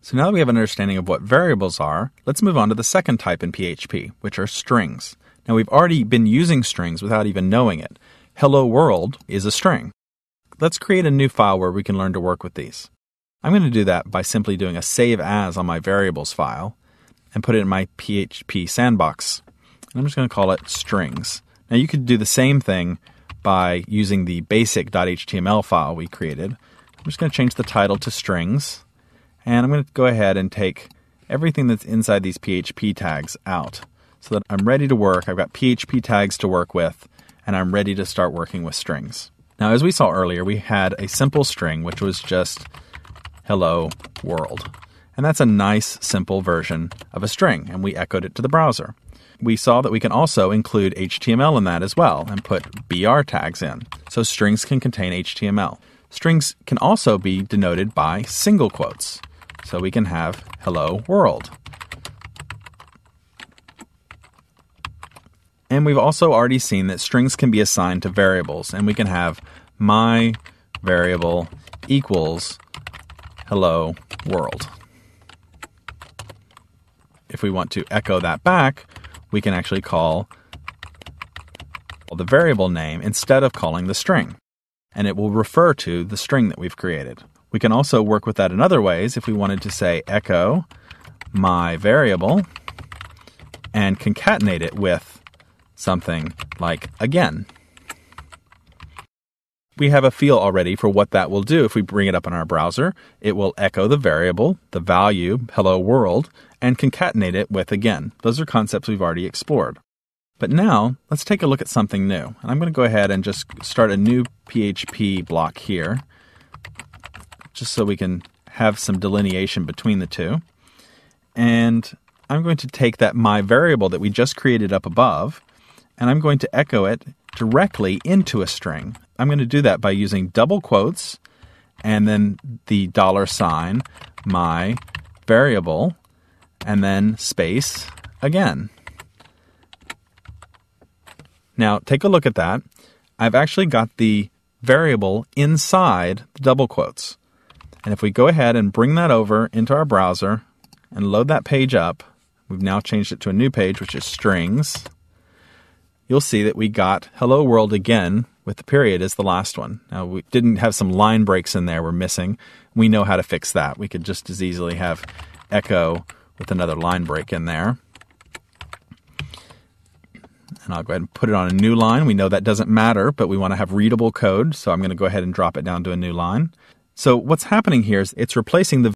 So now that we have an understanding of what variables are, let's move on to the second type in PHP, which are strings. Now we've already been using strings without even knowing it. Hello world is a string. Let's create a new file where we can learn to work with these. I'm going to do that by simply doing a save as on my variables file and put it in my PHP sandbox. And I'm just going to call it strings. Now you could do the same thing by using the basic.html file we created. I'm just going to change the title to strings. And I'm going to go ahead and take everything that's inside these PHP tags out so that I'm ready to work. I've got PHP tags to work with, and I'm ready to start working with strings. Now, as we saw earlier, we had a simple string, which was just hello world. And that's a nice, simple version of a string, and we echoed it to the browser. We saw that we can also include HTML in that as well and put BR tags in. So strings can contain HTML. Strings can also be denoted by single quotes. So we can have hello world. And we've also already seen that strings can be assigned to variables, and we can have my variable equals hello world. If we want to echo that back, we can actually call the variable name instead of calling the string, and it will refer to the string that we've created. We can also work with that in other ways if we wanted to say echo my variable and concatenate it with something like again. We have a feel already for what that will do if we bring it up in our browser. It will echo the variable, the value, hello world, and concatenate it with again. Those are concepts we've already explored. But now, let's take a look at something new. And I'm going to go ahead and just start a new PHP block here, just so we can have some delineation between the two. And I'm going to take that my variable that we just created up above, and I'm going to echo it directly into a string. I'm going to do that by using double quotes and then the $, my variable, and then space again. Now, take a look at that. I've actually got the variable inside the double quotes. And if we go ahead and bring that over into our browser and load that page up, we've now changed it to a new page, which is strings. You'll see that we got hello world again with the period as the last one. Now, we didn't have some line breaks in there we're missing. We know how to fix that. We could just as easily have echo with another line break in there. And I'll go ahead and put it on a new line. We know that doesn't matter, but we want to have readable code, so I'm going to go ahead and drop it down to a new line. So what's happening here is it's replacing the